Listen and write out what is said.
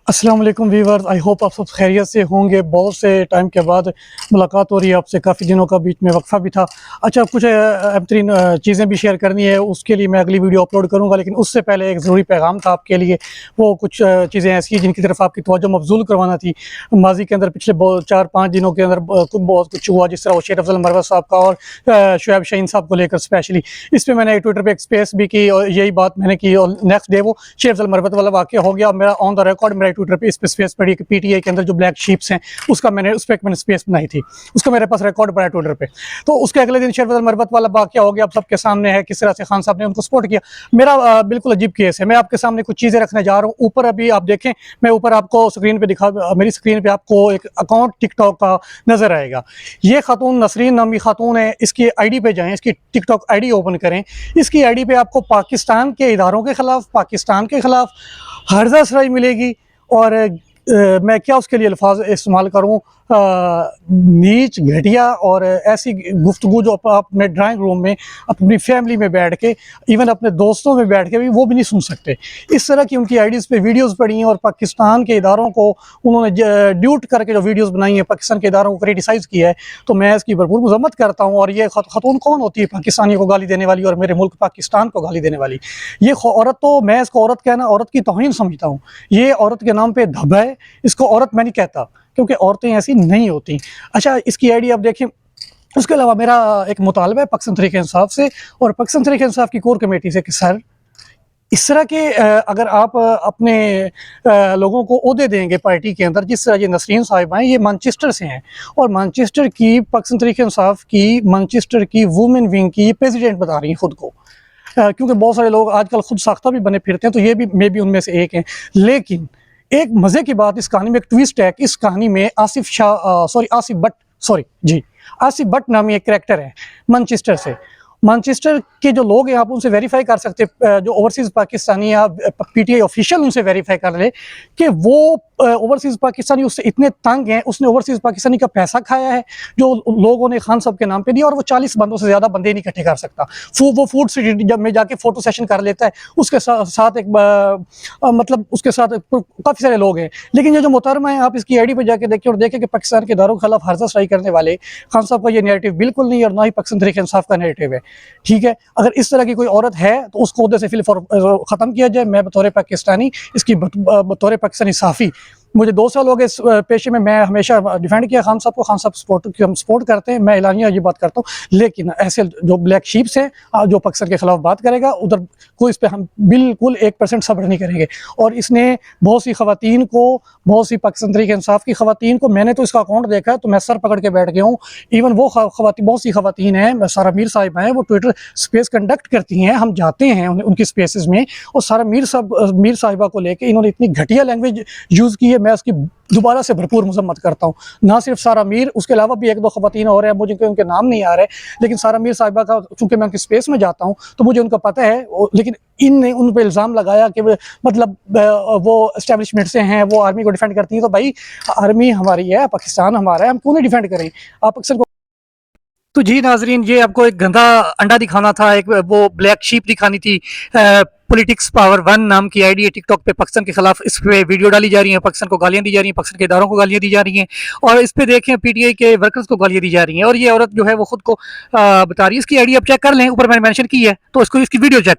अस्सलाम वालेकुम viewers, I hope आप सब खैरियत से होंगे। बहुत से टाइम के बाद मुलाकात हो रही है आपसे, काफ़ी दिनों का बीच में वक्फा भी था। अच्छा, कुछ बेहतरीन चीज़ें भी शेयर करनी है, उसके लिए मैं अगली वीडियो अपलोड करूँगा, लेकिन उससे पहले एक ज़रूरी पैगाम था आपके लिए। वो कुछ चीज़ें ऐसी हैं जिनकी तरफ आपकी तवज्जो मबज़ूल करवाना थी। माजी के अंदर पिछले 4-5 दिनों के अंदर बहुत कुछ हुआ, जिस तरह वो शेर अफजल मरवत साहब का और शुएब शाहीन साहब को लेकर स्पेशली इस पर मैंने ट्विटर पर एक स्पेस भी की और यही बात मैंने की, और नेक्स्ट डे वो शेर अफजल मरवत वाला वाक़या हो गया। मेरा ऑन द रिकॉर्ड मेरा ट्विटर पे इस पे स्पेस पड़ी कि पीटीआई के अंदर जो ब्लैक शीप्स हैं उसका मैंने उस पर मैंने स्पेस बनाई थी, उसका मेरे पास रिकॉर्ड पड़ा ट्विटर पे। तो उसके अगले दिन शेर अफजल मरवत वाला वाक़या हो गया, अब सबके सामने है किस तरह से खान साहब ने उनको सपोर्ट किया। मेरा बिल्कुल अजीब केस है। मैं आपके सामने कुछ चीज़ें रखने जा रहा हूँ। ऊपर अभी आप देखें, मैं ऊपर आपको स्क्रीन पे दिखा, मेरी स्क्रीन पे आपको एक अकाउंट टिकटॉक का नजर आएगा। ये खातून नसरीन नामी खातून है, इसकी आईडी पे जाएं, इसकी टिकटॉक आईडी ओपन करें। इसकी आईडी पे आपको पाकिस्तान के इदारों के खिलाफ, पाकिस्तान के खिलाफ हर्जा सराई मिलेगी। और मैं क्या उसके लिए अल्फाज इस्तेमाल करूँ, नीच, घटिया और ऐसी गुफ्तगू जो अपने ड्राइंग रूम में अपनी फैमिली में बैठ के, इवन अपने दोस्तों में बैठ के भी वो भी नहीं सुन सकते। इस तरह की उनकी आईडीज़ पे वीडियोस पड़ी हैं और पाकिस्तान के इदारों को उन्होंने ड्यूट करके जो वीडियोस बनाई हैं, पाकिस्तान के इदारों को क्रिटिसाइज़ किया है। तो मैं इसकी भरपूर मजम्मत करता हूँ। और ये खातून कौन होती है पाकिस्तानियों को गाली देने वाली और मेरे मुल्क पाकिस्तान को गाली देने वाली? ये औरत, तो मैं इसको औरत कहना औरत की तौहीन समझता हूँ। ये औरत के नाम पे धब्बा है, इसको औरत मैं नहीं कहता, क्योंकि औरतें ऐसी नहीं होती। अच्छा, इसकी आईडी आप देखें। उसके अलावा मेरा एक मुतालबा है पाकिस्तान तहरीक-ए-इंसाफ से और पाकिस्तान तहरीक-ए-इंसाफ की कोर कमेटी से कि सर, इस तरह के अगर आप अपने लोगों को ओहदे देंगे पार्टी के अंदर, जिस तरह ये नसरीन साहिबा हैं, ये मैनचेस्टर से हैं और मैनचेस्टर की पाकिस्तान तहरीक-ए-इंसाफ की मैनचेस्टर की वुमेन विंग की प्रेसिडेंट बता रही हैं खुद को। क्योंकि बहुत सारे लोग आजकल खुद साख्ता भी बने फिरते हैं, तो ये भी मे बी उनमें से एक हैं। लेकिन एक मज़े की बात इस कहानी में, एक ट्विस्ट है कि इस कहानी में आसिफ भट्ट नामी एक कैरेक्टर है मैनचेस्टर से। मैनचेस्टर के जो लोग हैं, आप उनसे वेरीफाई कर सकते हैं, जो ओवरसीज़ पाकिस्तानी या पीटीआई ऑफिशियल उनसे वेरीफाई कर ले कि वो ओवरसीज़ पाकिस्तानी उससे इतने तंग हैं, उसने ओवरसीज़ पाकिस्तानी का पैसा खाया है जो लोगों ने खान साहब के नाम पे दिया, और वो 40 बंदों से ज़्यादा बंदे नहीं इकट्ठे कर सकता। वो फूड सिटी जब में जाके फ़ोटो सेशन कर लेता है, उसके साथ एक मतलब उसके साथ काफ़ी सारे लोग हैं। लेकिन ये जो मोहतरमा है, आप इसकी आईडी पे जाके देखिए और देखें कि पाकिस्तान के इदारों के खिलाफ हर्जाशाही करने वाले खान साहब का ये नैरेटिव बिल्कुल नहीं, और ना ही पाकिस्तान तहरीक-ए-इंसाफ का नैरेटिव है। ठीक है, अगर इस तरह की कोई औरत है तो उसको ओहदे से ख़त्म किया जाए। मैं बतौर पाकिस्तानी, इसकी बतौर पाकिस्तानी सहाफ़ी, मुझे 2 साल हो गए इस पेशे में, मैं हमेशा डिफेंड किया खान साहब को। खान साहब हम सपोर्ट करते हैं, मैं एलानिया ये बात करता हूँ। लेकिन ऐसे जो ब्लैक शीप्स हैं जो पाकिस्तान के खिलाफ बात करेगा, उधर कोई इस पर हम बिल्कुल 1% सब्र नहीं करेंगे। और इसने बहुत सी ख़वातीन को, बहुत सी पाकिस्तान तहरीक-ए-इंसाफ की ख़वातीन को, मैंने तो इसका अकाउंट देखा है तो मैं सर पकड़ के बैठ गया हूँ। इवन वो बहुत सी ख़वातीन हैं, सारा मीर साहिबा हैं, वो ट्विटर स्पेस कंडक्ट करती हैं, हम जाते हैं उनकी स्पेसेस में, और सारा मीर साहिबा को लेके इन्होंने इतनी घटिया लैंग्वेज यूज़ की है। मैं उसकी दोबारा से भरपूर मजम्मत करता हूँ। ना सिर्फ सारा मीर, उसके अलावा भी 1-2 ख़वातीन और हैं, मुझे उनके नाम नहीं आ रहे, लेकिन सारा मीर साहिबा का, चूँकि मैं उनकी स्पेस में जाता हूँ तो मुझे उनका पता है। लेकिन इनने उन पर इल्ज़ाम लगाया कि मतलब वो एस्टेब्लिशमेंट से हैं, वो आर्मी को डिफेंड करती हैं। तो भाई, आर्मी हमारी है, पाकिस्तान हमारा है, हम क्यों नहीं डिफेंड करें? आप पाकिस्तान को। तो जी नाजरीन, ये आपको एक गंदा अंडा दिखाना था, एक वो ब्लैक शीप दिखानी थी। पॉलिटिक्स पावर 1 नाम की आईडी है टिकटॉक पे, पाकिस्तान के खिलाफ इस पे वीडियो डाली जा रही है, पाकिस्तान को गालियां दी जा रही हैं, पाकिस्तान के इदारों को गालियां दी जा रही हैं, और इस पे देखें पीटीआई के वर्कर्स को गालियां दी जा रही हैं। और ये औरत जो है वो खुद को बता रही है। इसकी आईडी आप चेक कर लें, ऊपर मैंने मेंशन की है, तो इसको इसकी वीडियो चेक